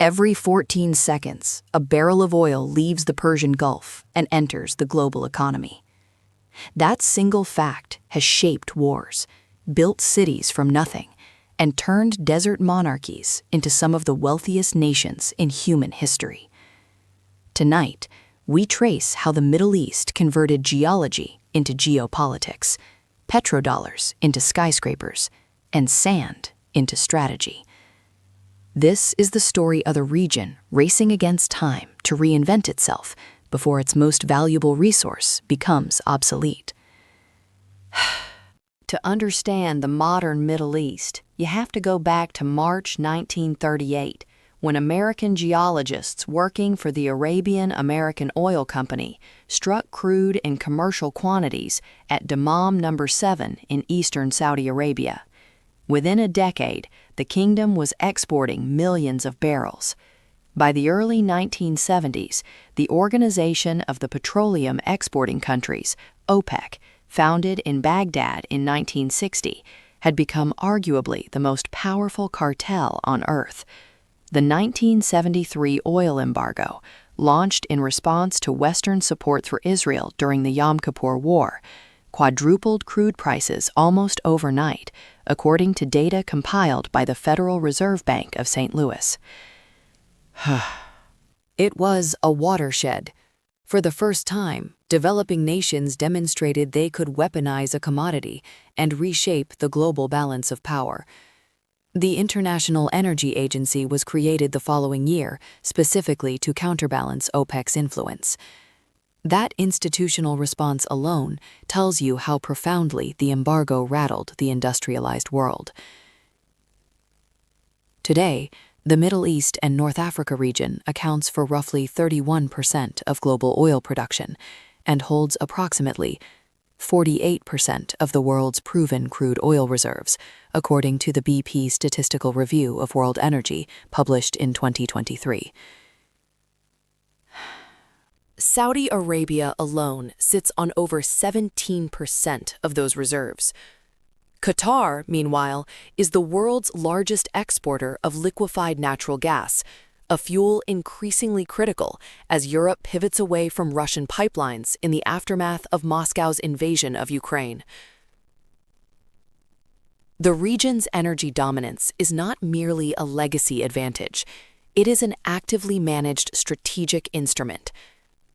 Every 14 seconds, a barrel of oil leaves the Persian Gulf and enters the global economy. That single fact has shaped wars, built cities from nothing, and turned desert monarchies into some of the wealthiest nations in human history. Tonight, we trace how the Middle East converted geology into geopolitics, petrodollars into skyscrapers, and sand into strategy. This is the story of the region racing against time to reinvent itself before its most valuable resource becomes obsolete. To understand the modern Middle East, you have to go back to March 1938, when American geologists working for the Arabian American Oil Company struck crude in commercial quantities at Dammam No. 7 in eastern Saudi Arabia. Within a decade, the kingdom was exporting millions of barrels. By the early 1970s, the Organization of the Petroleum Exporting Countries, OPEC, founded in Baghdad in 1960, had become arguably the most powerful cartel on Earth. The 1973 oil embargo, launched in response to Western support for Israel during the Yom Kippur War, quadrupled crude prices almost overnight, according to data compiled by the Federal Reserve Bank of St. Louis. It was a watershed. For the first time, developing nations demonstrated they could weaponize a commodity and reshape the global balance of power. The International Energy Agency was created the following year, specifically to counterbalance OPEC's influence. That institutional response alone tells you how profoundly the embargo rattled the industrialized world. Today, the Middle East and North Africa region accounts for roughly 31% of global oil production and holds approximately 48% of the world's proven crude oil reserves, according to the BP Statistical Review of World Energy, published in 2023. Saudi Arabia alone sits on over 17% of those reserves. Qatar, meanwhile, is the world's largest exporter of liquefied natural gas, a fuel increasingly critical as Europe pivots away from Russian pipelines in the aftermath of Moscow's invasion of Ukraine. The region's energy dominance is not merely a legacy advantage. It is an actively managed strategic instrument.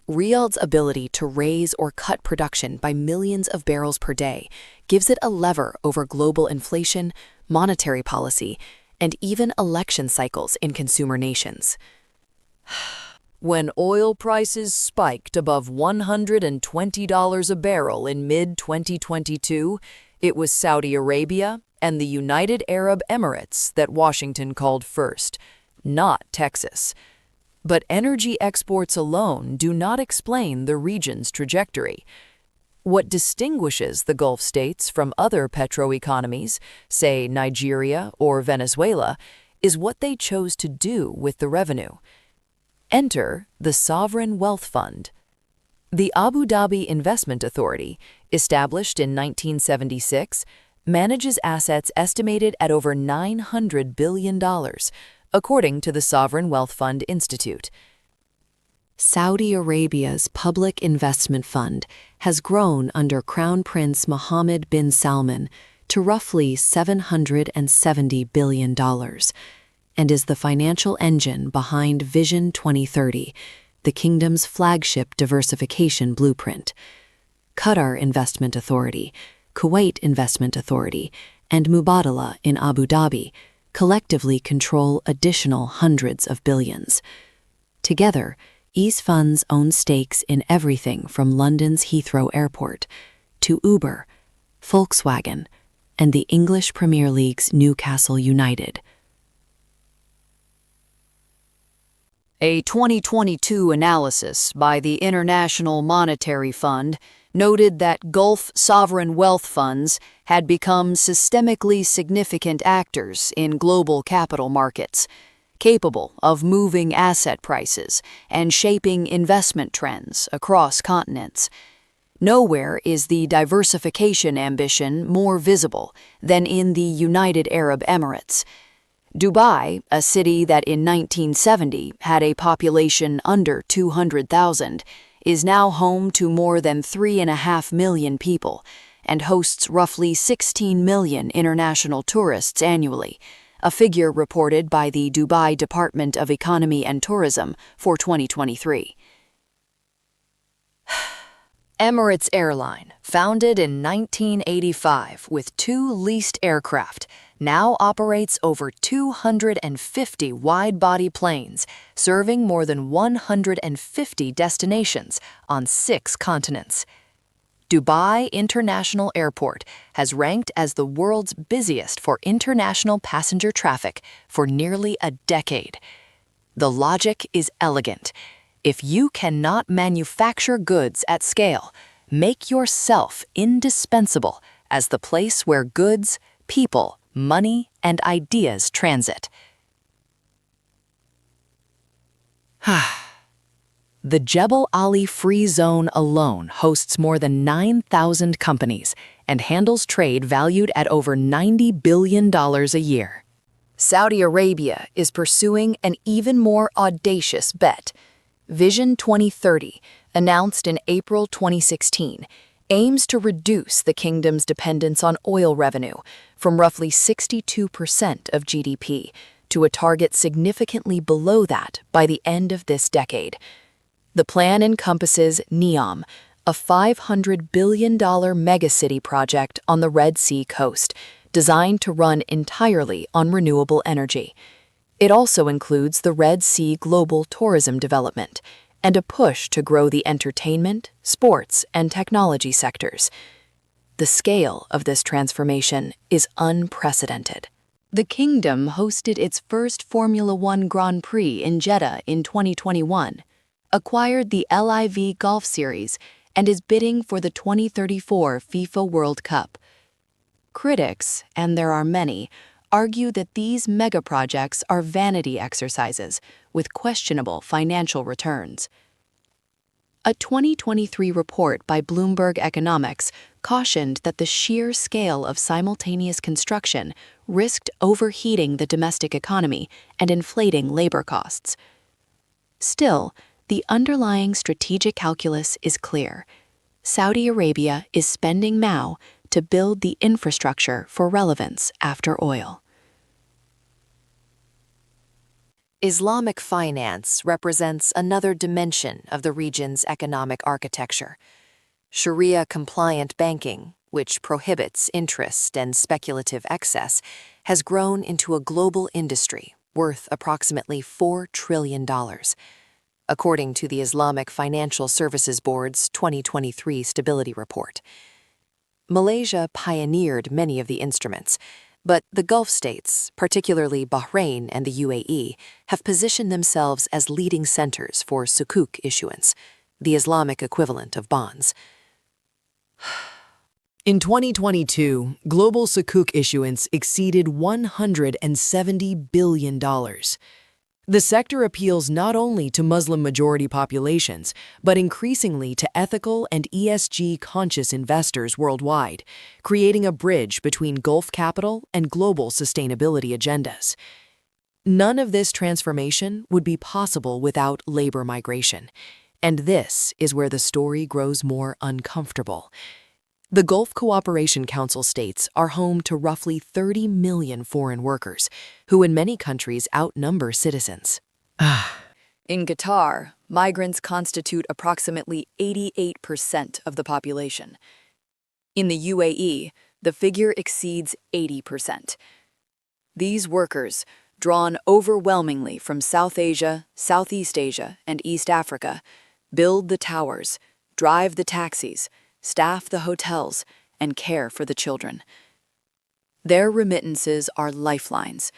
Riyadh's ability to raise or cut production by millions of barrels per day gives it a lever over global inflation, monetary policy, and even election cycles in consumer nations. When oil prices spiked above $120 a barrel in mid-2022, it was Saudi Arabia and the United Arab Emirates that Washington called first, not Texas. But energy exports alone do not explain the region's trajectory. What distinguishes the Gulf states from other petroeconomies, say Nigeria or Venezuela, is what they chose to do with the revenue. Enter the Sovereign Wealth Fund. The Abu Dhabi Investment Authority, established in 1976, manages assets estimated at over $900 billion, according to the Sovereign Wealth Fund Institute. Saudi Arabia's Public Investment Fund has grown under Crown Prince Mohammed bin Salman to roughly $770 billion and is the financial engine behind Vision 2030, the kingdom's flagship diversification blueprint. Qatar Investment Authority, Kuwait Investment Authority, and Mubadala in Abu Dhabi collectively control additional hundreds of billions. Together, these funds own stakes in everything from London's Heathrow Airport to Uber, Volkswagen, and the English Premier League's Newcastle United. A 2022 analysis by the International Monetary Fund noted that Gulf sovereign wealth funds had become systemically significant actors in global capital markets, capable of moving asset prices and shaping investment trends across continents. Nowhere is the diversification ambition more visible than in the United Arab Emirates. Dubai, a city that in 1970 had a population under 200,000, is now home to more than 3.5 million people and hosts roughly 16 million international tourists annually, a figure reported by the Dubai Department of Economy and Tourism for 2023. Emirates Airline, founded in 1985 with 2 leased aircraft, now operates over 250 wide-body planes, serving more than 150 destinations on 6 continents. Dubai International Airport has ranked as the world's busiest for international passenger traffic for nearly a decade. The logic is elegant. If you cannot manufacture goods at scale, make yourself indispensable as the place where goods, people, money, and ideas transit. The Jebel Ali Free Zone alone hosts more than 9,000 companies and handles trade valued at over $90 billion a year. Saudi Arabia is pursuing an even more audacious bet. Vision 2030, announced in April 2016, aims to reduce the kingdom's dependence on oil revenue from roughly 62% of GDP to a target significantly below that by the end of this decade. The plan encompasses NEOM, a $500 billion megacity project on the Red Sea coast, designed to run entirely on renewable energy. It also includes the Red Sea Global Tourism Development and a push to grow the entertainment, sports, and technology sectors. The scale of this transformation is unprecedented. The kingdom hosted its first Formula One Grand Prix in Jeddah in 2021, acquired the LIV Golf Series, and is bidding for the 2034 FIFA World Cup. Critics, and there are many, argue that these megaprojects are vanity exercises with questionable financial returns. A 2023 report by Bloomberg Economics cautioned that the sheer scale of simultaneous construction risked overheating the domestic economy and inflating labor costs. Still, the underlying strategic calculus is clear. Saudi Arabia is spending now to build the infrastructure for relevance after oil. Islamic finance represents another dimension of the region's economic architecture. Sharia-compliant banking, which prohibits interest and speculative excess, has grown into a global industry worth approximately $4 trillion. According to the Islamic Financial Services Board's 2023 Stability Report. Malaysia pioneered many of the instruments, but the Gulf states, particularly Bahrain and the UAE, have positioned themselves as leading centers for sukuk issuance, the Islamic equivalent of bonds. In 2022, global sukuk issuance exceeded $170 billion. The sector appeals not only to Muslim-majority populations, but increasingly to ethical and ESG-conscious investors worldwide, creating a bridge between Gulf capital and global sustainability agendas. None of this transformation would be possible without labor migration, and this is where the story grows more uncomfortable. The Gulf Cooperation Council states are home to roughly 30 million foreign workers, who in many countries outnumber citizens. In Qatar, migrants constitute approximately 88% of the population. In the UAE, the figure exceeds 80%. These workers, drawn overwhelmingly from South Asia, Southeast Asia, and East Africa, build the towers, drive the taxis, staff the hotels, and care for the children. Their remittances are lifelines.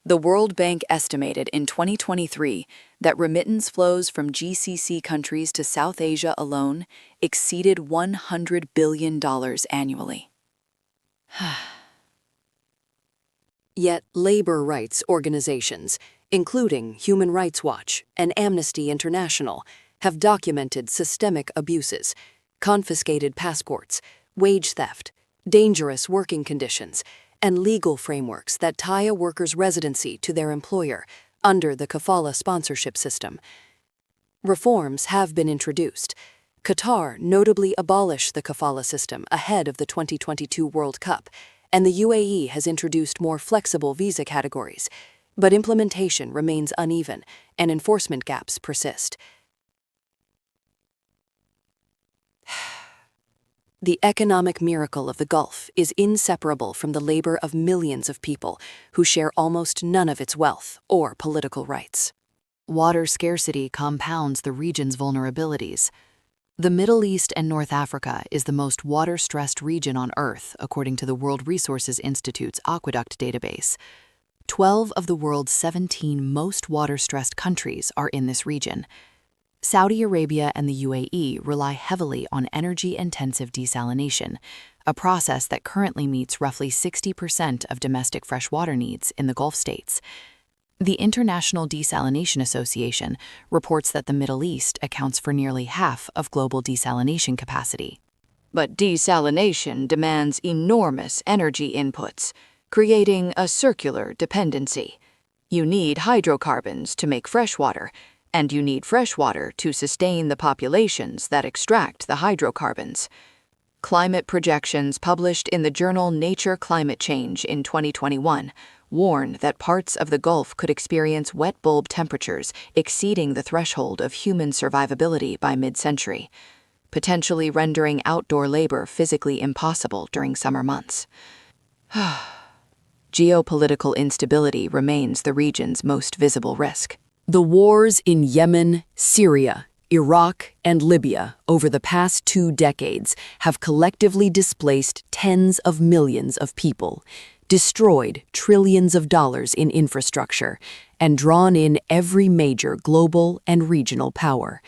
The World Bank estimated in 2023 that remittance flows from GCC countries to South Asia alone exceeded $100 billion annually. Yet labor rights organizations, including Human Rights Watch and Amnesty International, have documented systemic abuses, confiscated passports, wage theft, dangerous working conditions, and legal frameworks that tie a worker's residency to their employer under the kafala sponsorship system. Reforms have been introduced. Qatar notably abolished the kafala system ahead of the 2022 World Cup, and the UAE has introduced more flexible visa categories, but implementation remains uneven and enforcement gaps persist. The economic miracle of the Gulf is inseparable from the labor of millions of people who share almost none of its wealth or political rights. Water scarcity compounds the region's vulnerabilities. The Middle East and North Africa is the most water-stressed region on Earth, according to the World Resources Institute's Aqueduct database. 12 of the world's 17 most water-stressed countries are in this region. Saudi Arabia and the UAE rely heavily on energy-intensive desalination, a process that currently meets roughly 60% of domestic freshwater needs in the Gulf states. The International Desalination Association reports that the Middle East accounts for nearly half of global desalination capacity. But desalination demands enormous energy inputs, creating a circular dependency. You need hydrocarbons to make freshwater, and you need freshwater to sustain the populations that extract the hydrocarbons. Climate projections published in the journal Nature Climate Change in 2021 warn that parts of the Gulf could experience wet bulb temperatures exceeding the threshold of human survivability by mid-century, potentially rendering outdoor labor physically impossible during summer months. Geopolitical instability remains the region's most visible risk. The wars in Yemen, Syria, Iraq, and Libya over the past 2 decades have collectively displaced tens of millions of people, destroyed trillions of dollars in infrastructure, and drawn in every major global and regional power.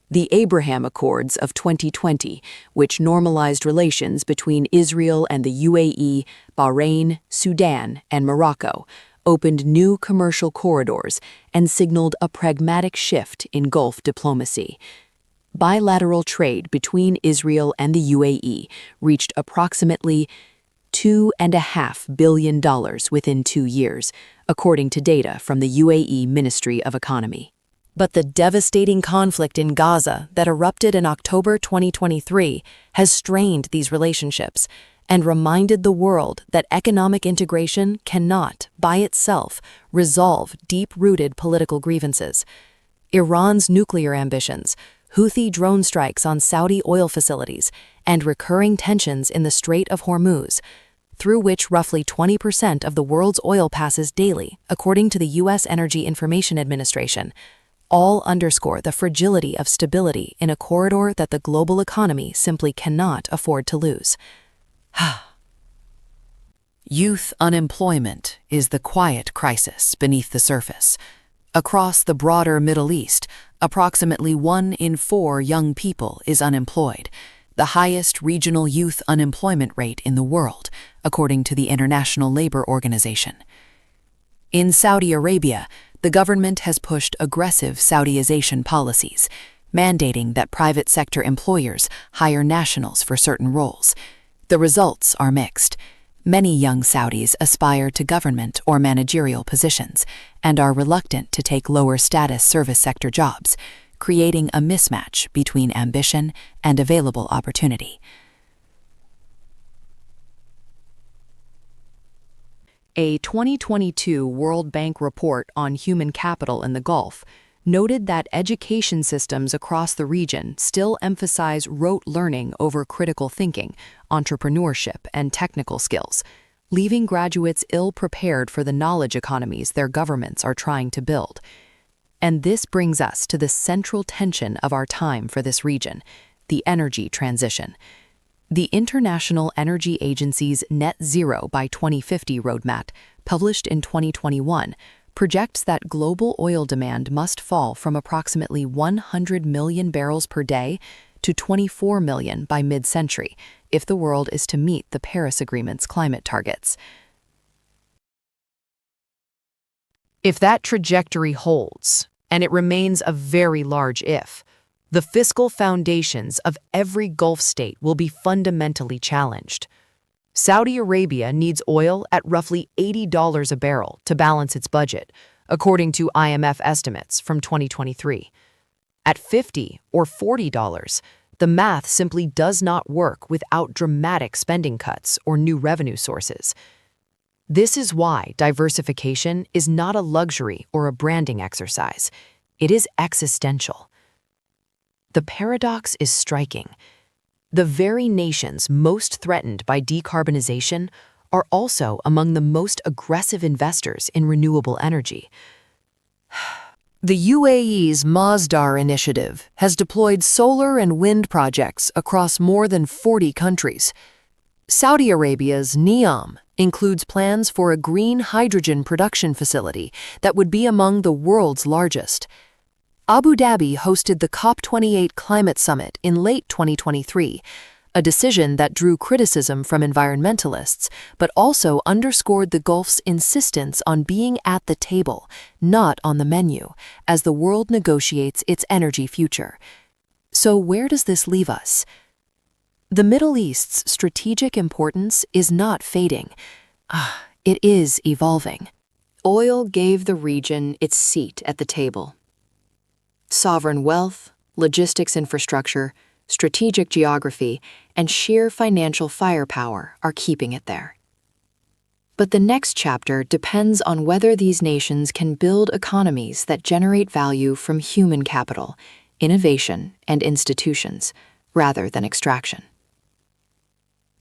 The Abraham Accords of 2020, which normalized relations between Israel and the UAE, Bahrain, Sudan, and Morocco, opened new commercial corridors and signaled a pragmatic shift in Gulf diplomacy. Bilateral trade between Israel and the UAE reached approximately $2.5 billion within 2 years, according to data from the UAE Ministry of Economy. But the devastating conflict in Gaza that erupted in October 2023 has strained these relationships and reminded the world that economic integration cannot, by itself, resolve deep-rooted political grievances. Iran's nuclear ambitions, Houthi drone strikes on Saudi oil facilities, and recurring tensions in the Strait of Hormuz, through which roughly 20% of the world's oil passes daily, according to the U.S. Energy Information Administration, all underscore the fragility of stability in a corridor that the global economy simply cannot afford to lose. Youth unemployment is the quiet crisis beneath the surface. Across the broader Middle East, approximately 1 in 4 young people is unemployed, the highest regional youth unemployment rate in the world, according to the International Labor Organization. In Saudi Arabia, the government has pushed aggressive Saudiization policies, mandating that private sector employers hire nationals for certain roles. The results are mixed. Many young Saudis aspire to government or managerial positions and are reluctant to take lower-status service sector jobs, creating a mismatch between ambition and available opportunity. A 2022 World Bank report on human capital in the Gulf noted that education systems across the region still emphasize rote learning over critical thinking, entrepreneurship, and technical skills, leaving graduates ill-prepared for the knowledge economies their governments are trying to build. And this brings us to the central tension of our time for this region, the energy transition. The International Energy Agency's Net Zero by 2050 roadmap, published in 2021, projects that global oil demand must fall from approximately 100 million barrels per day to 24 million by mid-century if the world is to meet the Paris Agreement's climate targets. If that trajectory holds, and it remains a very large if, the fiscal foundations of every Gulf state will be fundamentally challenged. Saudi Arabia needs oil at roughly $80 a barrel to balance its budget, according to IMF estimates from 2023. At $50 or $40, the math simply does not work without dramatic spending cuts or new revenue sources. This is why diversification is not a luxury or a branding exercise. It is existential. The paradox is striking. The very nations most threatened by decarbonization are also among the most aggressive investors in renewable energy. The UAE's Masdar initiative has deployed solar and wind projects across more than 40 countries. Saudi Arabia's NEOM includes plans for a green hydrogen production facility that would be among the world's largest. Abu Dhabi hosted the COP28 climate summit in late 2023, a decision that drew criticism from environmentalists, but also underscored the Gulf's insistence on being at the table, not on the menu, as the world negotiates its energy future. So where does this leave us? The Middle East's strategic importance is not fading. It is evolving. Oil gave the region its seat at the table. Sovereign wealth, logistics infrastructure, strategic geography, and sheer financial firepower are keeping it there. But the next chapter depends on whether these nations can build economies that generate value from human capital, innovation, and institutions, rather than extraction.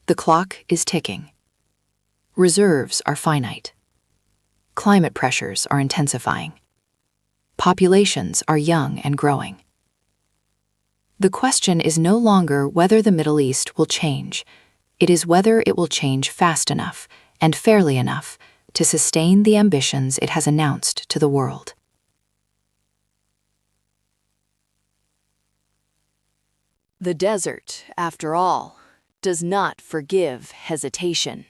The clock is ticking. Reserves are finite. Climate pressures are intensifying. Populations are young and growing. The question is no longer whether the Middle East will change. It is whether it will change fast enough and fairly enough to sustain the ambitions it has announced to the world. The desert, after all, does not forgive hesitation.